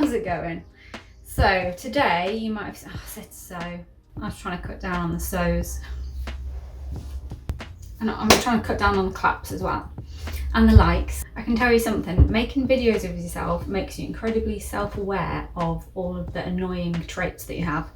How's it going? So today you might have said so. I was trying to cut down on the sews. And I'm trying to cut down on the claps as well. And the likes. I can tell you something, making videos of yourself makes you incredibly self-aware of all of the annoying traits that you have.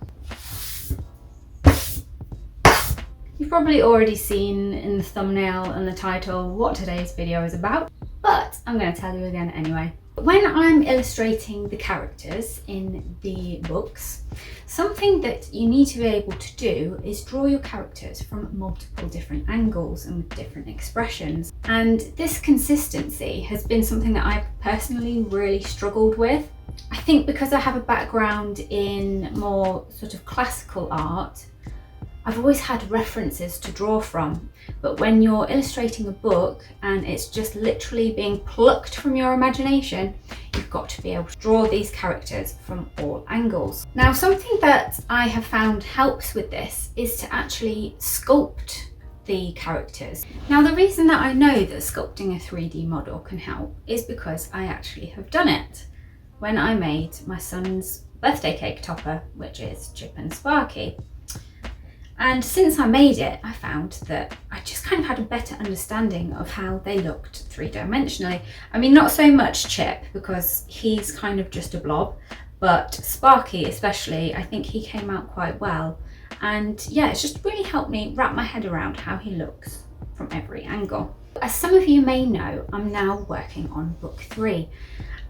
You've probably already seen in the thumbnail and the title what today's video is about, but I'm going to tell you again anyway. When I'm illustrating the characters in the books, something that you need to be able to do is draw your characters from multiple different angles and with different expressions. And this consistency has been something that I've personally really struggled with. I think because I have a background in more sort of classical art, I've always had references to draw from, but when you're illustrating a book and it's just literally being plucked from your imagination, you've got to be able to draw these characters from all angles. Now, something that I have found helps with this is to actually sculpt the characters. Now, the reason that I know that sculpting a 3D model can help is because I actually have done it when I made my son's birthday cake topper, which is Chip and Sparky. And since I made it, I found that I just kind of had a better understanding of how they looked three-dimensionally. I mean, not so much Chip, because he's kind of just a blob, but Sparky especially, I think he came out quite well. And yeah, it's just really helped me wrap my head around how he looks from every angle. As some of you may know, I'm now working on book 3,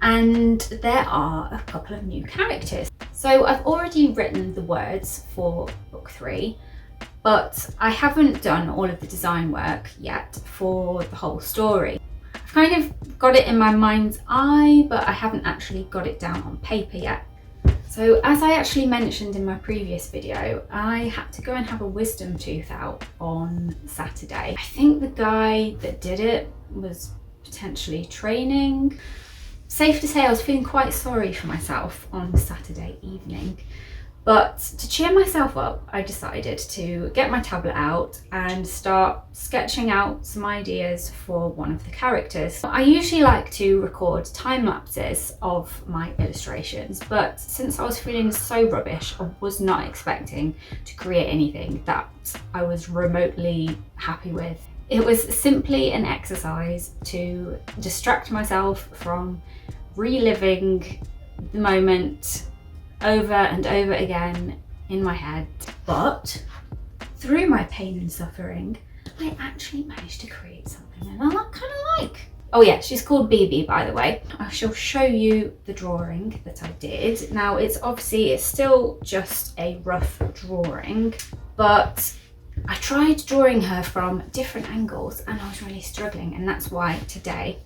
and there are a couple of new characters. So I've already written the words for book 3, but I haven't done all of the design work yet for the whole story. I've kind of got it in my mind's eye, but I haven't actually got it down on paper yet. So as I actually mentioned in my previous video, I had to go and have a wisdom tooth out on Saturday. I think the guy that did it was potentially training. Safe to say I was feeling quite sorry for myself on Saturday evening. But to cheer myself up, I decided to get my tablet out and start sketching out some ideas for one of the characters. I usually like to record time lapses of my illustrations, but since I was feeling so rubbish, I was not expecting to create anything that I was remotely happy with. It was simply an exercise to distract myself from reliving the moment over and over again in my head. But through my pain and suffering, I actually managed to create something that I kind of like. Oh yeah, she's called BeBe, by the way. I shall show you the drawing that I did. Now, it's still just a rough drawing, but I tried drawing her from different angles and I was really struggling, and that's why today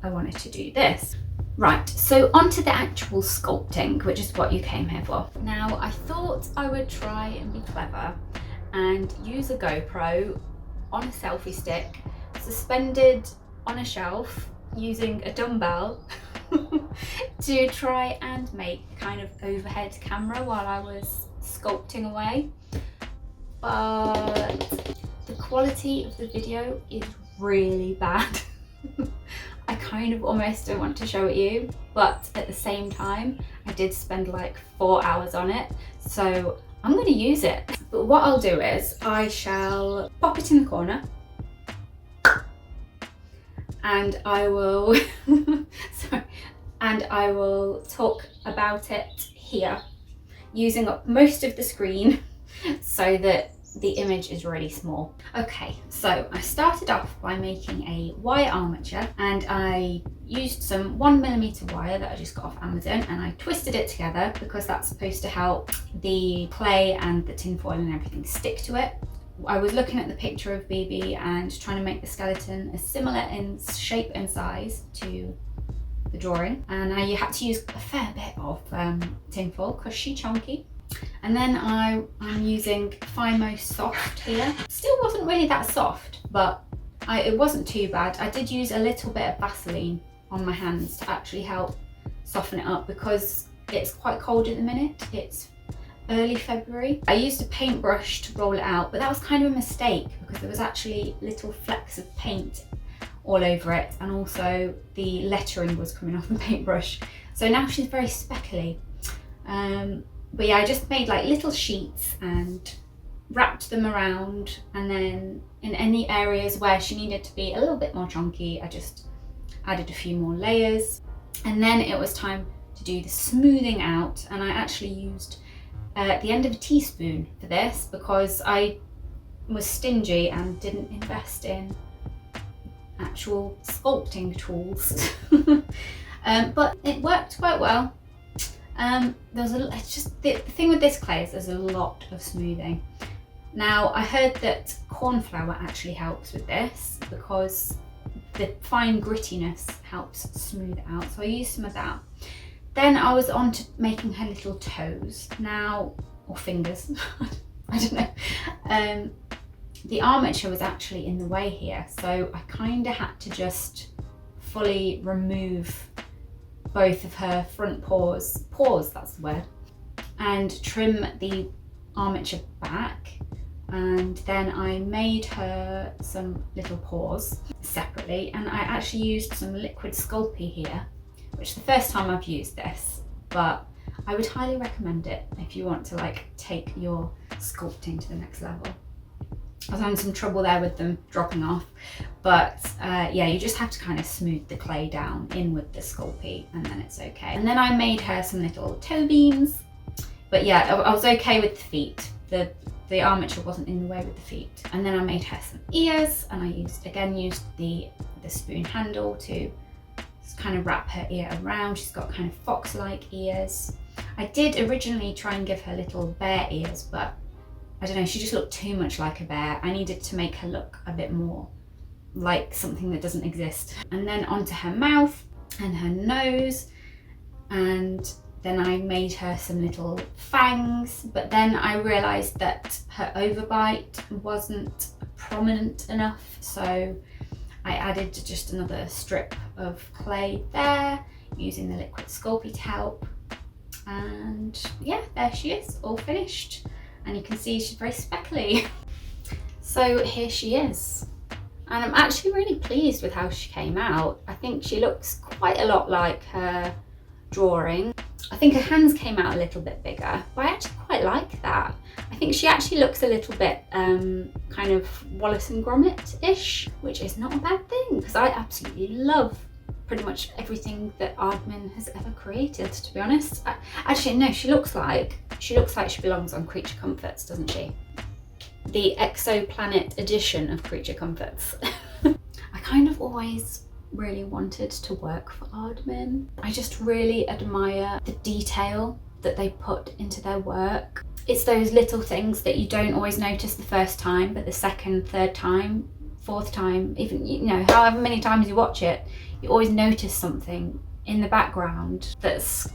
I wanted to do this. Right, so onto the actual sculpting, which is what you came here for. Now, I thought I would try and be clever and use a GoPro on a selfie stick, suspended on a shelf using a dumbbell to try and make kind of overhead camera while I was sculpting away. But the quality of the video is really bad. I kind of almost don't want to show it you, but at the same time, I did spend like 4 hours on it, so I'm going to use it. But what I'll do is I shall pop it in the corner and I will sorry, and I will talk about it here using up most of the screen so that the image is really small. Okay, so I started off by making a wire armature, and I used some 1mm wire that I just got off Amazon, and I twisted it together because that's supposed to help the clay and the tinfoil and everything stick to it. I was looking at the picture of BeBe and trying to make the skeleton as similar in shape and size to the drawing, and I had to use a fair bit of tinfoil because she's chunky. And then I'm using FIMO soft here. Still wasn't really that soft, but it wasn't too bad. I did use a little bit of Vaseline on my hands to actually help soften it up because it's quite cold at the minute. It's early February. I used a paintbrush to roll it out, but that was kind of a mistake because there was actually little flecks of paint all over it, and also the lettering was coming off the paintbrush. So now she's very speckly. But yeah, I just made like little sheets and wrapped them around, and then in any areas where she needed to be a little bit more chunky, I just added a few more layers. And then it was time to do the smoothing out, and I actually used the end of a teaspoon for this because I was stingy and didn't invest in actual sculpting tools. But it worked quite well. It's just the thing with this clay is there's a lot of smoothing. Now I heard that corn flour actually helps with this because the fine grittiness helps smooth it out, so I used some of that. Then I was on to making her little toes now, or fingers. I don't know. The armature was actually in the way here, so I kind of had to just fully remove both of her front paws, that's the word, and trim the armature back. And then I made her some little paws separately, and I actually used some liquid Sculpey here, which is the first time I've used this, but I would highly recommend it if you want to like take your sculpting to the next level. I was having some trouble there with them dropping off, but yeah, you just have to kind of smooth the clay down in with the Sculpey and then it's okay. And then I made her some little toe beans, but yeah, I was okay with the feet. The armature wasn't in the way with the feet. And then I made her some ears, and I used the spoon handle to just kind of wrap her ear around. She's got kind of fox-like ears. I did originally try and give her little bear ears, but I don't know, she just looked too much like a bear. I needed to make her look a bit more like something that doesn't exist. And then onto her mouth and her nose, and then I made her some little fangs, but then I realised that her overbite wasn't prominent enough, so I added just another strip of clay there, using the liquid Sculpey to help. And yeah, there she is, all finished. And you can see she's very speckly. So here she is. And I'm actually really pleased with how she came out. I think she looks quite a lot like her drawing. I think her hands came out a little bit bigger, but I actually quite like that. I think she actually looks a little bit kind of Wallace and Gromit-ish, which is not a bad thing because I absolutely love pretty much everything that AARDMAN has ever created, to be honest. Actually, no, she looks like she belongs on Creature Comforts, doesn't she? The Exoplanet edition of Creature Comforts. I kind of always really wanted to work for AARDMAN. I just really admire the detail that they put into their work. It's those little things that you don't always notice the first time, but the second, third time, fourth time, even, you know, however many times you watch it, you always notice something in the background that's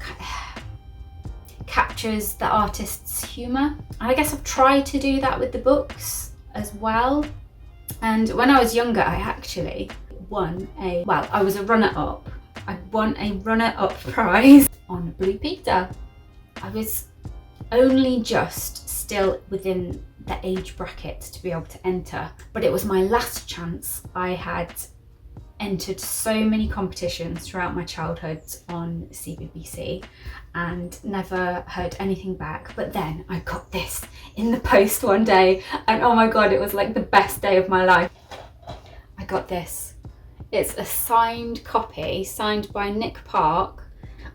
captures the artist's humour. And I guess I've tried to do that with the books as well. And when I was younger, I actually won I was a runner-up. I won a runner-up prize on Blue Peter. I was only just still within the age bracket to be able to enter, but it was my last chance. I had entered so many competitions throughout my childhood on CBBC and never heard anything back, but then I got this in the post one day and oh my god, it was like the best day of my life. I got this. It's a signed copy, signed by Nick Park,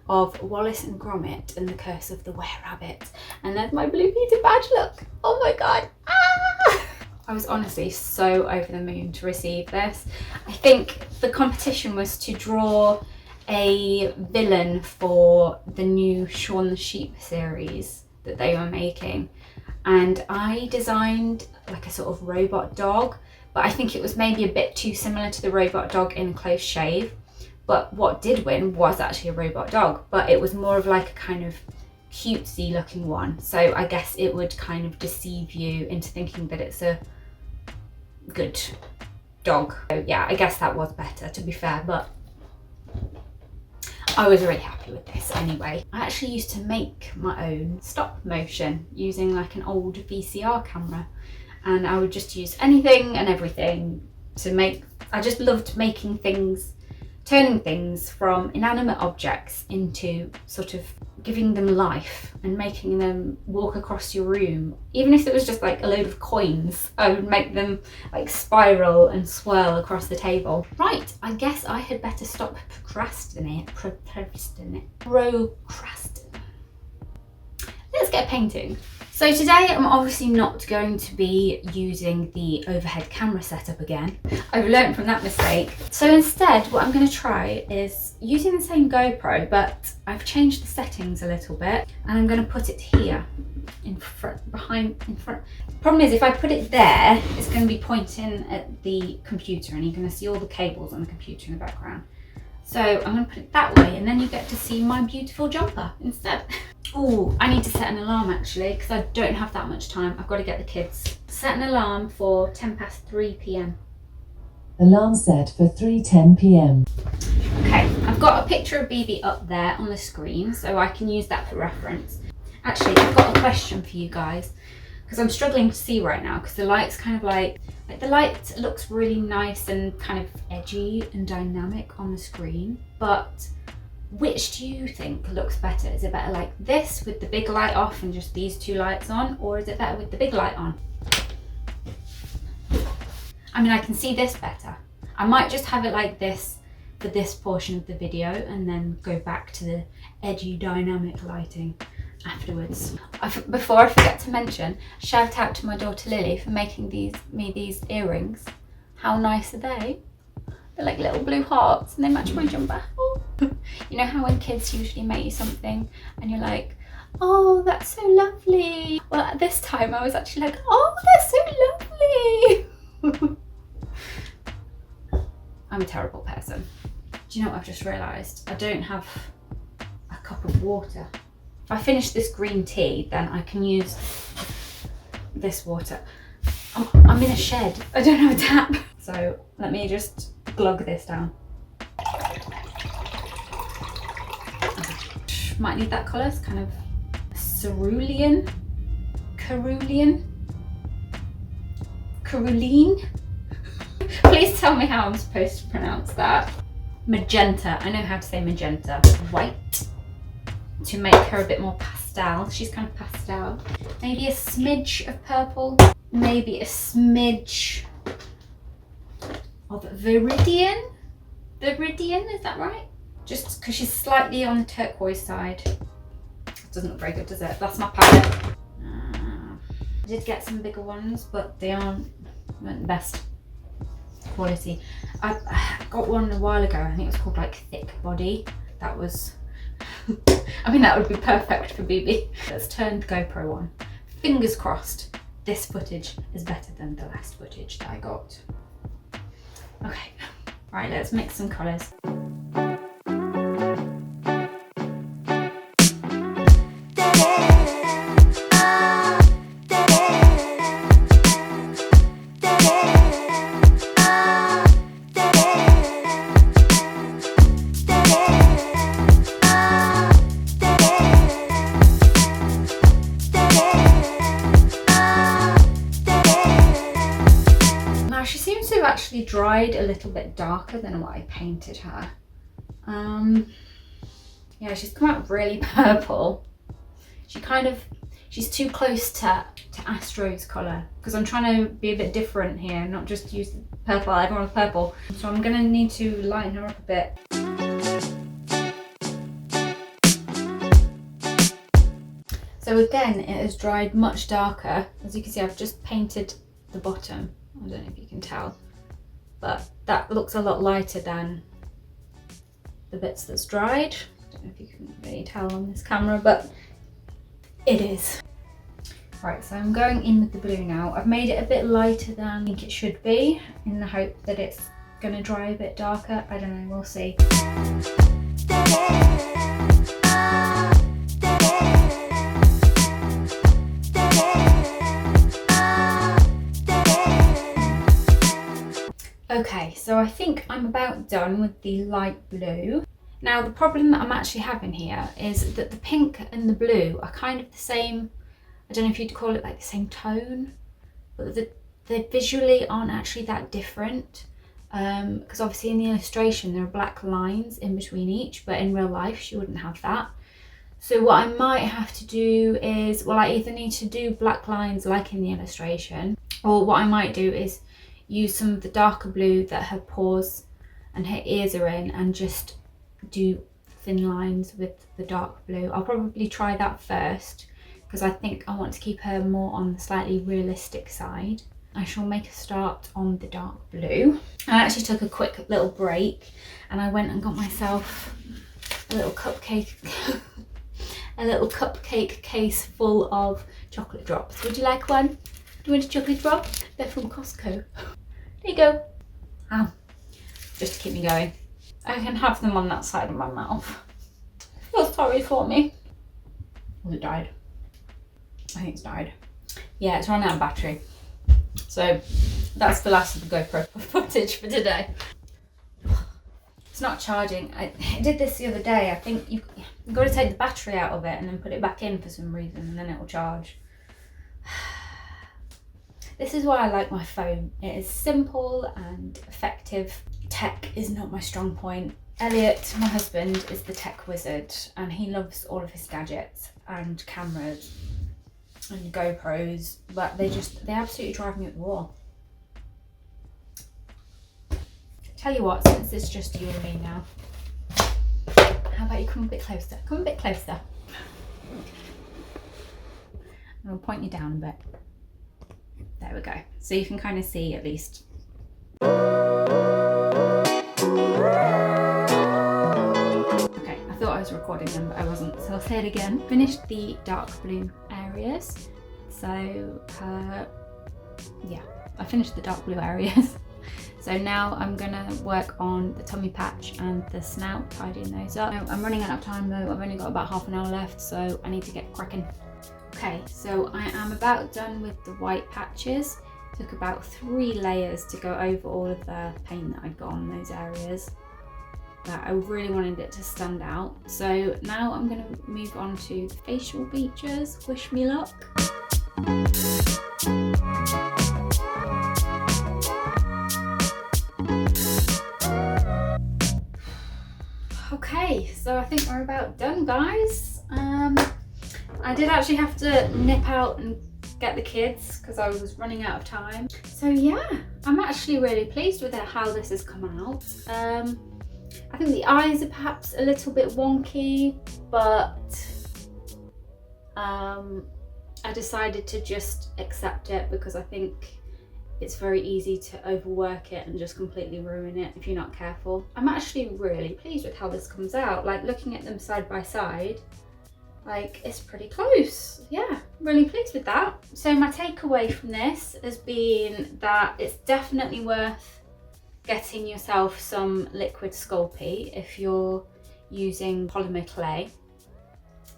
of Wallace and Gromit and the Curse of the Were-Rabbit. And there's my Blue Peter badge, look! Oh my god! Ah! I was honestly so over the moon to receive this. I think the competition was to draw a villain for the new Shaun the Sheep series that they were making. And I designed like a sort of robot dog, but I think it was maybe a bit too similar to the robot dog in Close Shave. But what did win was actually a robot dog, but it was more of like a kind of cutesy looking one. So I guess it would kind of deceive you into thinking that it's a good dog. So yeah, I guess that was better, to be fair, but I was really happy with this anyway. I actually used to make my own stop motion using like an old VCR camera, and I would just use anything and everything to make. I just loved making things turning things from inanimate objects into sort of giving them life and making them walk across your room. Even if it was just like a load of coins, I would make them like spiral and swirl across the table. Right, I guess I had better stop procrastinating. Let's get painting. So today I'm obviously not going to be using the overhead camera setup again. I've learned from that mistake. So instead what I'm going to try is using the same GoPro, but I've changed the settings a little bit and I'm going to put it here in front. Problem is if I put it there, it's going to be pointing at the computer and you're going to see all the cables on the computer in the background. So I'm going to put it that way and then you get to see my beautiful jumper instead. Oh, I need to set an alarm actually because I don't have that much time. I've got to get the kids. Set an alarm for 3 p.m. Alarm set for 3:10 p.m. Okay, I've got a picture of BeBe up there on the screen so I can use that for reference. Actually, I've got a question for you guys because I'm struggling to see right now because the light's kind of like the light looks really nice and kind of edgy and dynamic on the screen, but which do you think looks better? Is it better like this with the big light off and just these two lights on, or is it better with the big light on? I mean, I can see this better. I might just have it like this for this portion of the video and then go back to the edgy dynamic lighting afterwards. Before I forget to mention, shout out to my daughter Lily for making me these earrings. How nice are they? They're like little blue hearts and they match my jumper. Oh. You know how when kids usually make you something and you're like, oh, that's so lovely. Well, at this time I was actually like, oh, that's so lovely. I'm a terrible person. Do you know what I've just realised? I don't have a cup of water. If I finish this green tea, then I can use this water. I'm in a shed. I don't have a tap. So let me just glug this down. Might need that colour. It's kind of cerulean. Cerulean. Please tell me how I'm supposed to pronounce that. Magenta. I know how to say magenta. White. To make her a bit more pastel. She's kind of pastel. Maybe a smidge of purple. Maybe a smidge of Viridian. Viridian, is that right? Just because she's slightly on the turquoise side. It doesn't look very good, does it? That's my palette. I did get some bigger ones, but they weren't the best quality. I got one a while ago. I think it was called like Thick Body. That was, I mean, that would be perfect for BeBe. Let's turn the GoPro on. Fingers crossed, this footage is better than the last footage that I got. Okay, right, let's mix some colours. Actually dried a little bit darker than what I painted her. Yeah, she's come out really purple. She's too close to Astro's colour because I'm trying to be a bit different here, not just use purple, everyone's purple. So I'm gonna need to lighten her up a bit. So again, it has dried much darker. As you can see, I've just painted the bottom. I don't know if you can tell. But that looks a lot lighter than the bits that's dried. I don't know if you can really tell on this camera, but it is. Right, so I'm going in with the blue now. I've made it a bit lighter than I think it should be in the hope that it's going to dry a bit darker. I don't know, we'll see. Okay, so I think I'm about done with the light blue. Now the problem that I'm actually having here is that the pink and the blue are kind of the same, I don't know if you'd call it like the same tone, but they visually aren't actually that different. because obviously in the illustration there are black lines in between each, but in real life she wouldn't have that. So what I might have to do is, well, I either need to do black lines like in the illustration, or what I might do is use some of the darker blue that her paws and her ears are in and just do thin lines with the dark blue. I'll probably try that first because I think I want to keep her more on the slightly realistic side. I shall make a start on the dark blue. I actually took a quick little break and I went and got myself a little cupcake a little cupcake case full of chocolate drops. Would you like one? Do you want a chocolate drop? They're from Costco. There you go. Ah, just to keep me going. I can have them on that side of my mouth. Feel sorry for me. Well, it died. I think it's died. Yeah, it's run out of battery. So that's the last of the GoPro footage for today. It's not charging. I did this the other day. I think you've got to take the battery out of it and then put it back in for some reason, and then it will charge. This is why I like my phone. It is simple and effective. Tech is not my strong point. Elliot, my husband, is the tech wizard and he loves all of his gadgets and cameras and GoPros, but they absolutely drive me up the wall. Tell you what, since it's just you and me now, how about you come a bit closer? Come a bit closer. I'll point you down a bit. There we go. So you can kind of see at least. Okay, I thought I was recording them, but I wasn't. So I'll say it again. Finished the dark blue areas. So yeah, I finished the dark blue areas. So now I'm gonna work on the tummy patch and the snout, tidying those up. I'm running out of time though. I've only got about half an hour left, so I need to get cracking. Okay, so I am about done with the white patches. Took about 3 layers to go over all of the paint that I'd got on those areas. But I really wanted it to stand out. So now I'm gonna move on to the facial features. Wish me luck. Okay, so I think we're about done, guys. I did actually have to nip out and get the kids because I was running out of time. So yeah, I'm actually really pleased with how this has come out. I think the eyes are perhaps a little bit wonky, but I decided to just accept it because I think it's very easy to overwork it and just completely ruin it if you're not careful. I'm actually really pleased with how this comes out. Like, looking at them side by side, like, it's pretty close. Yeah, really pleased with that. So my takeaway from this has been that it's definitely worth getting yourself some liquid Sculpey if you're using polymer clay,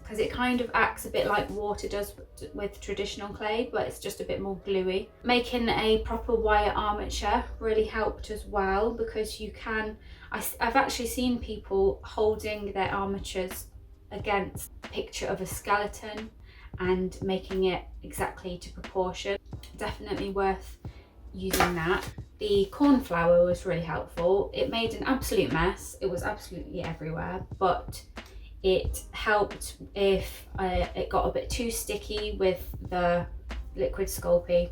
because it kind of acts a bit like water does with traditional clay, but it's just a bit more gluey. Making a proper wire armature really helped as well, because you can, I've actually seen people holding their armatures against a picture of a skeleton and making it exactly to proportion. Definitely worth using that. The cornflour was really helpful. It made an absolute mess. It was absolutely everywhere, but it helped if it got a bit too sticky with the liquid Sculpey,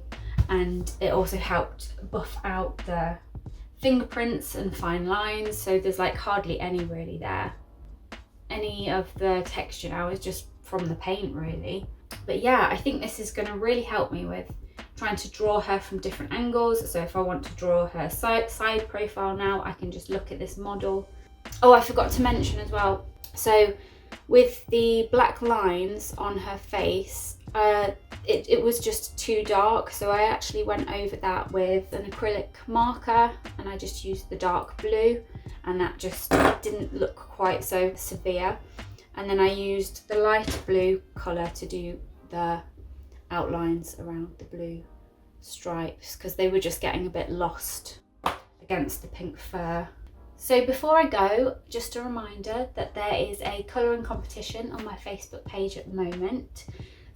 and it also helped buff out the fingerprints and fine lines, so there's like hardly any really there. Any of the texture now is just from the paint really. But yeah, I think this is going to really help me with trying to draw her from different angles. So if I want to draw her side profile now, I can just look at this model. Oh, I forgot to mention as well, so with the black lines on her face, it was just too dark, so I actually went over that with an acrylic marker and I just used the dark blue, and that just didn't look quite so severe. And then I used the light blue colour to do the outlines around the blue stripes, because they were just getting a bit lost against the pink fur. So before I go, just a reminder that there is a colouring competition on my Facebook page at the moment.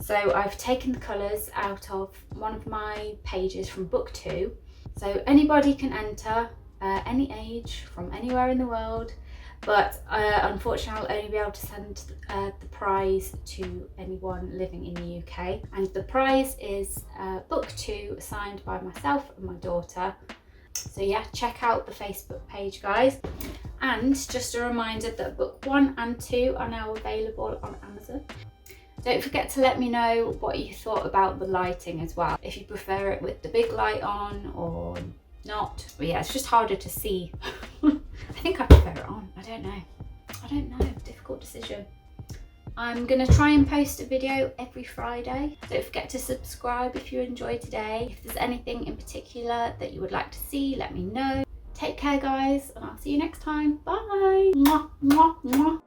So I've taken the colours out of one of my pages from book 2. So anybody can enter, any age, from anywhere in the world, but unfortunately I'll only be able to send the prize to anyone living in the UK, and the prize is book 2 signed by myself and my daughter. So yeah, check out the Facebook page, guys. And just a reminder that book 1 and 2 are now available on Amazon. Don't forget to let me know what you thought about the lighting as well, if you prefer it with the big light on or not. But yeah, it's just harder to see. I think I prefer it on. I don't know, difficult decision. I'm gonna try and post a video every Friday. Don't forget to subscribe if you enjoyed today. If there's anything in particular that you would like to see, let me know. Take care, guys, and I'll see you next time. Bye. Mwah, mwah, mwah.